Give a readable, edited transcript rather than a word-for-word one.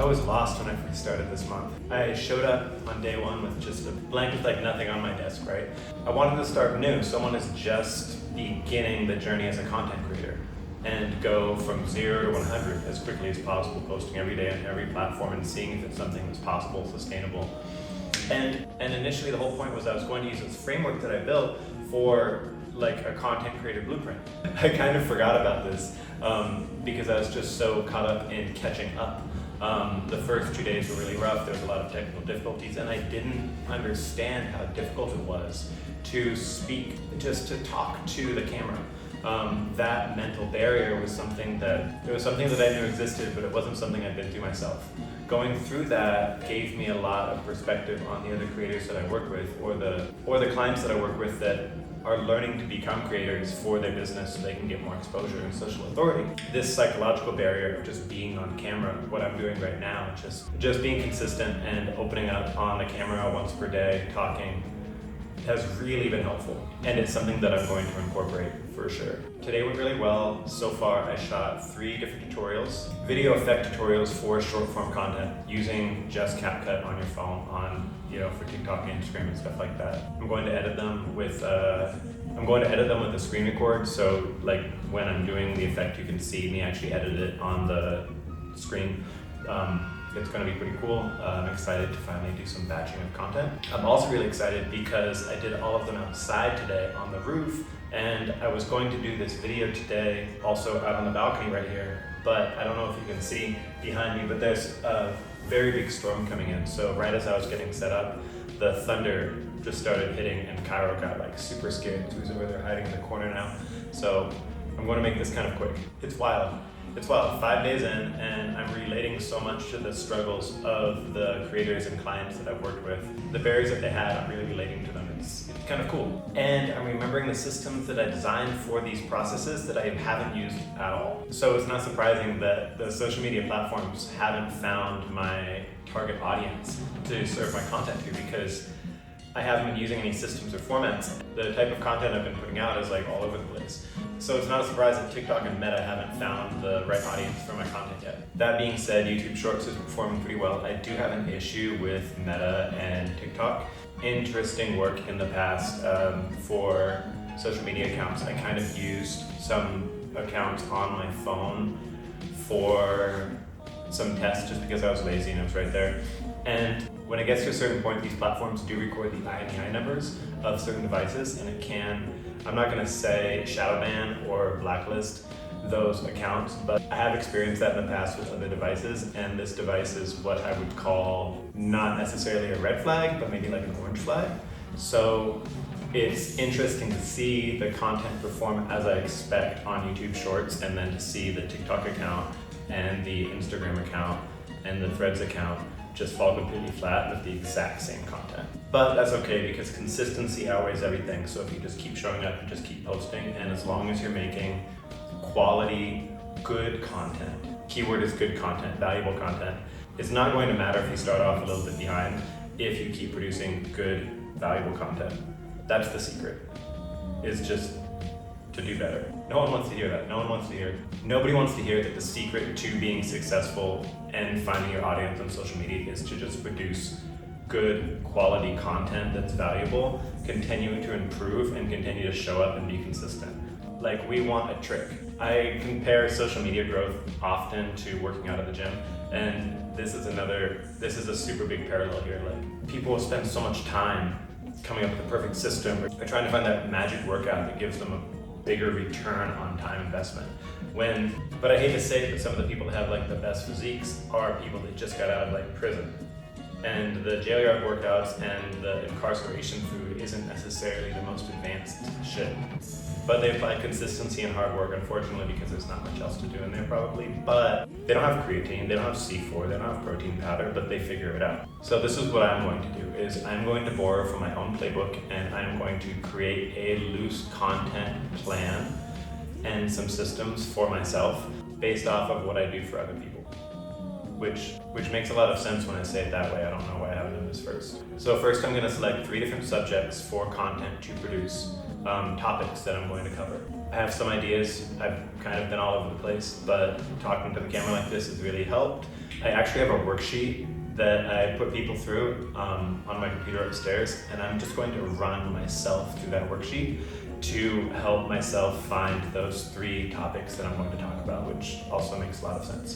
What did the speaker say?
I was lost when I first started this month. I showed up on day one with just a blank with like nothing on my desk, right? I wanted to start new. Someone is just beginning the journey as a content creator and go from 0 to 100 as quickly as possible, posting every day on every platform and seeing if it's something that's possible, sustainable. And initially the whole point was I was going to use this framework that I built for like a content creator blueprint. I kind of forgot about this because I was just so caught up in catching up. The first 2 days were really rough. There was a lot of technical difficulties and I didn't understand how difficult it was to speak, just to talk to the camera. That mental barrier was something that I knew existed, but it wasn't something I'd been through myself. Going through that gave me a lot of perspective on the other creators that I work with, or the clients that I work with that are learning to become creators for their business so they can get more exposure and social authority. This psychological barrier of just being on camera, what I'm doing right now, just being consistent and opening up on the camera once per day, talking, has really been helpful. And it's something that I'm going to incorporate for sure. Today went really well. So far I shot 3 different tutorials, video effect tutorials for short form content using just CapCut on your phone for TikTok, Instagram and stuff like that. I'm going to edit them with a screen record, so like when I'm doing the effect you can see me actually edit it on the screen. It's going to be pretty cool. I'm excited to finally do some batching of content. I'm also really excited because I did all of them outside today on the roof, and I was going to do this video today also out on the balcony right here, but I don't know if you can see behind me, but there's a very big storm coming in. So right as I was getting set up, the thunder just started hitting and Cairo got like super scared. So he's over there hiding in the corner now. So I'm going to make this kind of quick. It's wild. It's wild, 5 days in, and I'm relating so much to the struggles of the creators and clients that I've worked with. The barriers that they had, I'm really relating to them. It's kind of cool. And I'm remembering the systems that I designed for these processes that I haven't used at all. So it's not surprising that the social media platforms haven't found my target audience to serve my content to, because I haven't been using any systems or formats. The type of content I've been putting out is like all over the place. So it's not a surprise that TikTok and Meta haven't found the right audience for my content yet. That being said, YouTube Shorts is performing pretty well. I do have an issue with Meta and TikTok. Interesting work in the past for social media accounts. I kind of used some accounts on my phone for some tests just because I was lazy and it was right there. And when it gets to a certain point, these platforms do record the IMEI numbers of certain devices, and it can, I'm not going to say shadow ban or blacklist those accounts, but I have experienced that in the past with other devices, and this device is what I would call not necessarily a red flag, but maybe like an orange flag. So it's interesting to see the content perform as I expect on YouTube Shorts, and then to see the TikTok account and the Instagram account and the Threads account just fall completely flat with the exact same content. But that's okay, because consistency outweighs everything. So if you just keep showing up and just keep posting, and as long as you're making quality, good content, keyword is good content, valuable content, it's not going to matter if you start off a little bit behind if you keep producing good, valuable content. That's the secret, is just to do better. No one wants to hear that. Nobody wants to hear that the secret to being successful and finding your audience on social media is to just produce good quality content that's valuable, continuing to improve and continue to show up and be consistent. Like, we want a trick. I compare social media growth often to working out at the gym, and this is a super big parallel here. Like, people will spend so much time coming up with the perfect system, or trying to find that magic workout that gives them a bigger return on time investment. But I hate to say it, but some of the people that have like the best physiques are people that just got out of like prison. And the jail yard workouts and the incarceration food isn't necessarily the most advanced shit. But they apply consistency and hard work, unfortunately, because there's not much else to do in there probably. But they don't have creatine, they don't have C4, they don't have protein powder, but they figure it out. So this is what I'm going to do, is I'm going to borrow from my own playbook, and I'm going to create a loose content plan and some systems for myself based off of what I do for other people. Which makes a lot of sense when I say it that way. I don't know why I haven't done this first. So first I'm going to select 3 different subjects for content to produce. topics that I'm going to cover. I have some ideas. I've kind of been all over the place, but talking to the camera like this has really helped. I actually have a worksheet that I put people through on my computer upstairs, and I'm just going to run myself through that worksheet to help myself find those 3 topics that I'm going to talk about, which also makes a lot of sense.